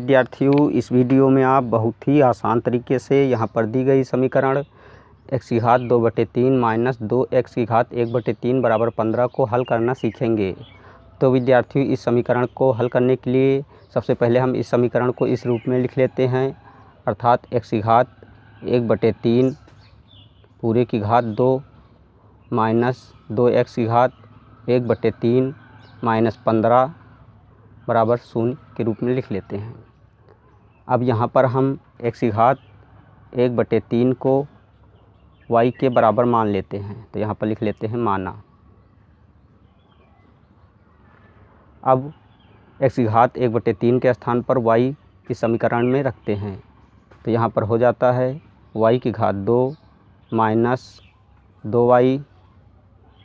विद्यार्थियों, इस वीडियो में आप बहुत ही आसान तरीके से यहाँ पर दी गई समीकरण x की घात 2/3 माइनस 2x की घात 1/3 बराबर 15 को हल करना सीखेंगे। तो विद्यार्थियों, इस समीकरण को हल करने के लिए सबसे पहले हम इस समीकरण को इस रूप में लिख लेते हैं, अर्थात x की घात 1/3 पूरे की घात 2 माइनस 2x की घात 1/3 माइनस 15 बराबर 0 के रूप में लिख लेते हैं। अब यहाँ पर हम x की घात 1/3 को y के बराबर मान लेते हैं, तो यहाँ पर लिख लेते हैं माना। अब x की घात 1/3 के स्थान पर y इस समीकरण में रखते हैं, तो यहाँ पर हो जाता है y की घात 2 माइनस 2y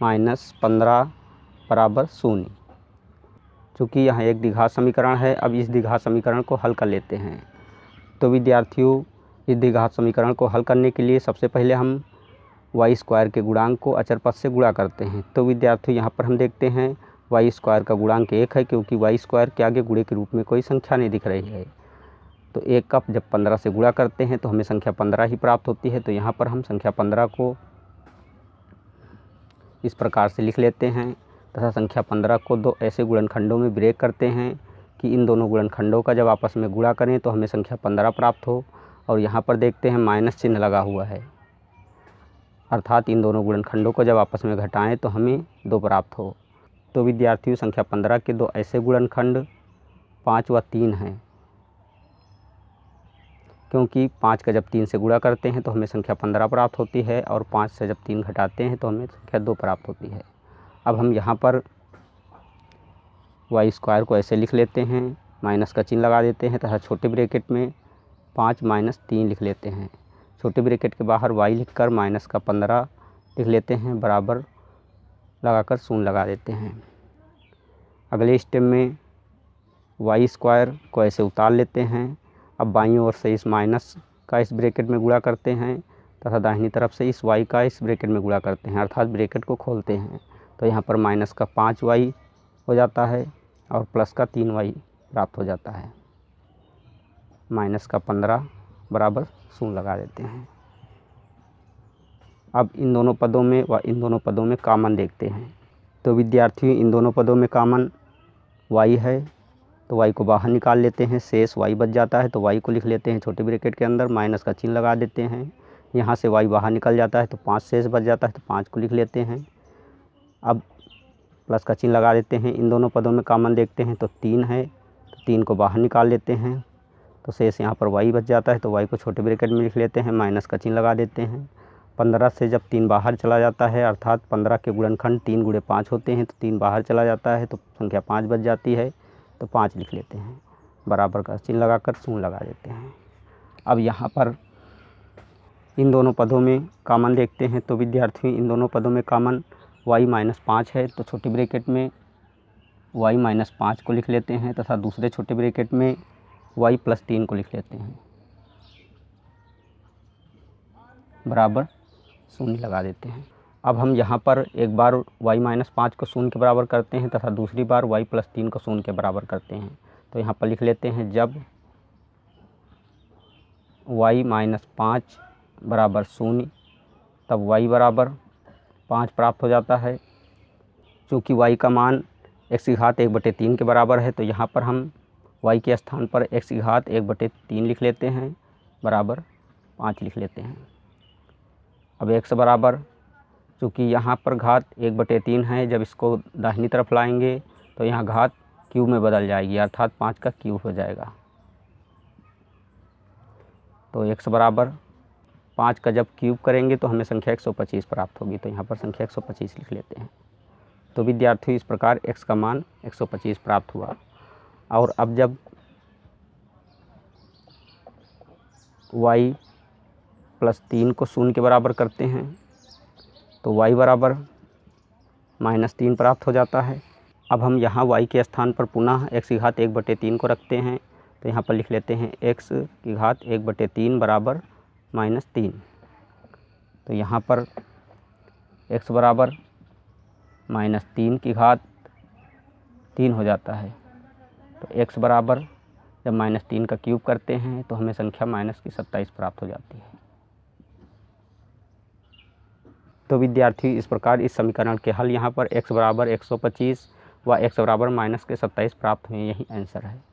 माइनस 15 बराबर 0। चूँकि यहाँ एक द्विघात समीकरण है, अब इस द्विघात समीकरण को हल कर लेते हैं। तो विद्यार्थियों, इस द्विघात समीकरण को हल करने के लिए सबसे पहले हम वाई स्क्वायर के गुणांक को अचर पद से गुणा करते हैं। तो विद्यार्थियों, यहाँ पर हम देखते हैं वाई स्क्वायर का गुणांक 1 है, क्योंकि वाई स्क्वायर के आगे गुणे के रूप में कोई संख्या नहीं दिख रही है। तो 1 का जब 15 से गुणा करते हैं तो हमें संख्या 15 ही प्राप्त होती है। तो यहाँ पर हम संख्या 15 को इस प्रकार से लिख लेते हैं तथा संख्या 15 को दो ऐसे गुणनखंडों में ब्रेक करते हैं कि इन दोनों गुणनखंडों का जब आपस में गुणा करें तो हमें संख्या 15 प्राप्त हो। और यहाँ पर देखते हैं माइनस चिन्ह लगा हुआ है, अर्थात इन दोनों गुणनखंडों को जब आपस में घटाएं तो हमें 2 प्राप्त हो। तो विद्यार्थियों, संख्या 15 के दो ऐसे गुणनखंड 5 व 3 हैं, क्योंकि 5 का जब 3 से गुणा करते हैं तो हमें संख्या 15 प्राप्त होती है और 5 से जब 3 घटाते हैं तो हमें संख्या 2 प्राप्त होती है। अब हम यहाँ पर वाई स्क्वायर को ऐसे लिख लेते हैं, माइनस का चिन्ह लगा देते हैं तथा छोटे ब्रैकेट में 5 माइनस 3 लिख लेते हैं। छोटे ब्रैकेट के बाहर y लिखकर माइनस का 15 लिख लेते हैं, बराबर लगाकर 0 लगा देते हैं। अगले स्टेप में वाई स्क्वायर को ऐसे उतार लेते हैं। अब बाईं ओर से इस माइनस का इस ब्रैकेट में गुणा करते हैं तथा दाहिनी तरफ से इस y का इस ब्रैकेट में गुणा करते हैं, अर्थात ब्रैकेट को खोलते हैं। तो यहाँ पर माइनस का 5y हो जाता है और प्लस का 3y प्राप्त हो जाता है। माइनस का 15 बराबर 0 लगा देते हैं। अब इन दोनों पदों में व इन दोनों पदों में कॉमन देखते हैं। तो विद्यार्थियों, इन दोनों पदों में कॉमन y है, तो y को बाहर निकाल लेते हैं, शेष y बच जाता है। तो y को लिख लेते हैं छोटे ब्रैकेट के अंदर, माइनस का चिन्ह लगा देते हैं। यहाँ से y बाहर निकल जाता है तो 5 शेष बच जाता है, तो 5 को लिख लेते हैं। अब प्लस का चिन्ह लगा देते हैं। इन दोनों पदों में कॉमन देखते हैं तो 3 है, तो 3 को बाहर निकाल लेते हैं, तो शेष यहाँ पर y बच जाता है। तो y को छोटे ब्रैकेट में लिख लेते हैं, माइनस का चिन्ह लगा देते हैं। 15 से जब 3 बाहर चला जाता है, अर्थात 15 के गुणनखंड 3 × 5 होते हैं, तो 3 बाहर चला जाता है तो संख्या 5 बच जाती है, तो 5 लिख लेते हैं, बराबर का चिन्ह लगाकर 0 लगा देते हैं। अब यहाँ पर इन दोनों पदों में कॉमन देखते हैं। तो विद्यार्थियों, इन दोनों पदों में कॉमन y-5 है, तो छोटे ब्रैकेट में y-5 को लिख लेते हैं तथा दूसरे छोटे ब्रैकेट में y+3 को लिख लेते हैं, बराबर 0 लगा देते हैं। अब हम यहाँ पर एक बार y-5 को 0 के बराबर करते हैं तथा दूसरी बार y+3 को 0 के बराबर करते हैं। तो यहाँ पर लिख लेते हैं जब y-5 बराबर 0 तब y बराबर 5 प्राप्त हो जाता है। चूँकि y का मान x की घात 1/3 के बराबर है, तो यहाँ पर हम y के स्थान पर x की घात 1/3 लिख लेते हैं, बराबर 5 लिख लेते हैं। अब x बराबर, चूँकि यहाँ पर घात 1/3 है, जब इसको दाहिनी तरफ लाएंगे तो यहाँ घात क्यूब में बदल जाएगी, अर्थात 5 का क्यूब हो जाएगा। तो x बराबर 5 का जब क्यूब करेंगे तो हमें संख्या 125 प्राप्त होगी, तो यहाँ पर संख्या 125 लिख लेते हैं। तो विद्यार्थियों, इस प्रकार x का मान 125 प्राप्त हुआ। और अब जब y+3 को 0 के बराबर करते हैं तो y बराबर -3 प्राप्त हो जाता है। अब हम यहाँ y के स्थान पर पुनः x की घात 1/3 को रखते हैं, तो यहाँ पर लिख लेते हैं x की घात 1/3 बराबर -3। तो यहाँ पर x बराबर -3 की घात 3 हो जाता है, तो x बराबर जब -3 का क्यूब करते हैं तो हमें संख्या -27 प्राप्त हो जाती है। तो विद्यार्थी इस प्रकार इस समीकरण के हल यहाँ पर x बराबर 125 व x बराबर -27 प्राप्त हुए, यही आंसर है।